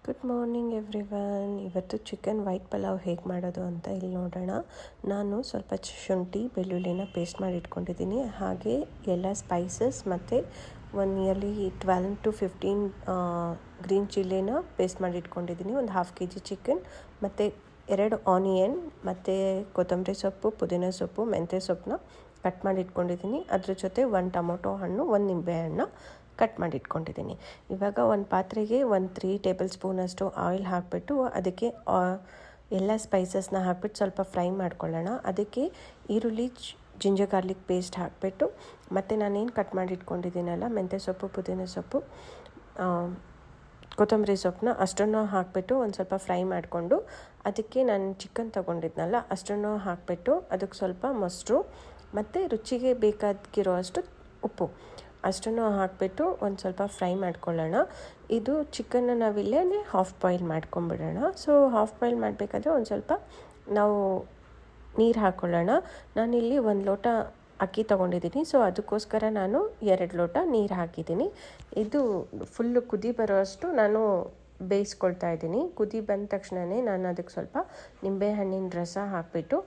Good morning everyone. ಇವತ್ತು chicken white pulao ಹೇಗೆ ಮಾಡೋದು ಅಂತ ಇಲ್ಲಿ ನೋಡೋಣ. ನಾನು ಸ್ವಲ್ಪ ಶುಂಠಿ ಬೆಳ್ಳುಳ್ಳಿನ ಪೇಸ್ಟ್ ಮಾಡಿ ಇಟ್ಕೊಂಡಿದ್ದೀನಿ. ಹಾಗೆ ಎಲ್ಲ ಸ್ಪೈಸಸ್ ಮತ್ತು ನಿಯರ್ಲಿ 12 to 15 ಗ್ರೀನ್ ಚಿಲ್ಲಿನ ಪೇಸ್ಟ್ ಮಾಡಿ ಇಟ್ಕೊಂಡಿದ್ದೀನಿ. ಒಂದು ಹಾಫ್ kg ಚಿಕನ್ ಮತ್ತು 2 ಆನಿಯನ್ ಮತ್ತು ಕೊತ್ತಂಬರಿ ಸೊಪ್ಪು, ಪುದೀನ ಸೊಪ್ಪು, ಮೆಂತ್ಯ ಸೊಪ್ಪನ್ನ ಕಟ್ ಮಾಡಿ ಇಟ್ಕೊಂಡಿದ್ದೀನಿ. ಅದ್ರ ಜೊತೆ 1 ಟೊಮೊಟೊ ಹಣ್ಣು, 1 ನಿಂಬೆಹಣ್ಣು ಕಟ್ ಮಾಡಿ ಇಟ್ಕೊಂಡಿದ್ದೀನಿ. ಇವಾಗ ಒಂದು ಪಾತ್ರೆಗೆ 3 ಟೇಬಲ್ ಸ್ಪೂನಷ್ಟು ಆಯಿಲ್ ಹಾಕಿಬಿಟ್ಟು ಅದಕ್ಕೆ ಎಲ್ಲ ಸ್ಪೈಸಸ್ನ ಹಾಕ್ಬಿಟ್ಟು ಸ್ವಲ್ಪ ಫ್ರೈ ಮಾಡ್ಕೊಳ್ಳೋಣ. ಅದಕ್ಕೆ ಈರುಳ್ಳಿ, ಜಿಂಜರ್ ಗಾರ್ಲಿಕ್ ಪೇಸ್ಟ್ ಹಾಕಿಬಿಟ್ಟು ಮತ್ತು ನಾನೇನು ಕಟ್ ಮಾಡಿ ಇಟ್ಕೊಂಡಿದ್ದೀನಲ್ಲ ಮೆಂತ್ಯ ಸೊಪ್ಪು, ಪುದೀನ ಸೊಪ್ಪು, ಕೊತ್ತಂಬರಿ ಸೊಪ್ಪನ್ನ ಅಷ್ಟನ್ನು ಹಾಕಿಬಿಟ್ಟು ಒಂದು ಸ್ವಲ್ಪ ಫ್ರೈ ಮಾಡಿಕೊಂಡು ಅದಕ್ಕೆ ನಾನು ಚಿಕನ್ ತೊಗೊಂಡಿದ್ನಲ್ಲ ಅಷ್ಟನ್ನು ಹಾಕಿಬಿಟ್ಟು ಅದಕ್ಕೆ ಸ್ವಲ್ಪ ಮೊಸರು ಮತ್ತು ರುಚಿಗೆ ಬೇಕಾಗಿರೋ ಅಷ್ಟು ಉಪ್ಪು ಅಷ್ಟನ್ನು ಹಾಕಿಬಿಟ್ಟು ಒಂದು ಸ್ವಲ್ಪ ಫ್ರೈ ಮಾಡ್ಕೊಳ್ಳೋಣ. ಇದು ಚಿಕನ್ನ ನಾವಿಲ್ಲೇ ಹಾಫ್ ಬಾಯ್ಲ್ ಮಾಡ್ಕೊಂಬಿಡೋಣ. ಸೊ ಹಾಫ್ ಬಾಯ್ಲ್ ಮಾಡಬೇಕಾದ್ರೆ ಒಂದು ಸ್ವಲ್ಪ ನಾವು ನೀರು ಹಾಕ್ಕೊಳ್ಳೋಣ. ನಾನಿಲ್ಲಿ 1 ಲೋಟ ಅಕ್ಕಿ ತೊಗೊಂಡಿದ್ದೀನಿ. ಸೊ ಅದಕ್ಕೋಸ್ಕರ ನಾನು 2 ಲೋಟ ನೀರು ಹಾಕಿದ್ದೀನಿ. ಇದು ಫುಲ್ಲು ಕುದಿ ಬರೋಷ್ಟು ನಾನು ಬೇಯಿಸ್ಕೊಳ್ತಾ ಇದ್ದೀನಿ. ಕುದಿ ಬಂದ ತಕ್ಷಣವೇ ನಾನು ಅದಕ್ಕೆ ಸ್ವಲ್ಪ ನಿಂಬೆಹಣ್ಣಿನ ರಸ ಹಾಕಿಬಿಟ್ಟು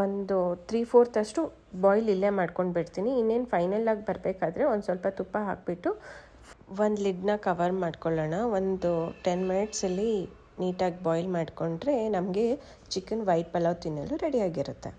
ಒಂದು 3/4 ಅಷ್ಟು ಬಾಯ್ಲ್ ಇಲ್ಲೇ ಮಾಡ್ಕೊಂಡು ಬಿಡ್ತೀನಿ. ಇನ್ನೇನು ಫೈನಲಾಗಿ ಬರಬೇಕಾದ್ರೆ ಒಂದು ಸ್ವಲ್ಪ ತುಪ್ಪ ಹಾಕಿಬಿಟ್ಟು ಒಂದು ಲಿಡ್ನ ಕವರ್ ಮಾಡ್ಕೊಳ್ಳೋಣ. ಒಂದು 10 ಮಿನಿಟ್ಸಲ್ಲಿ ನೀಟಾಗಿ ಬಾಯ್ಲ್ ಮಾಡಿಕೊಂಡ್ರೆ ನಮಗೆ ಚಿಕನ್ ವೈಟ್ ಪಲಾವ್ ತಿನ್ನಲು ರೆಡಿಯಾಗಿರುತ್ತೆ.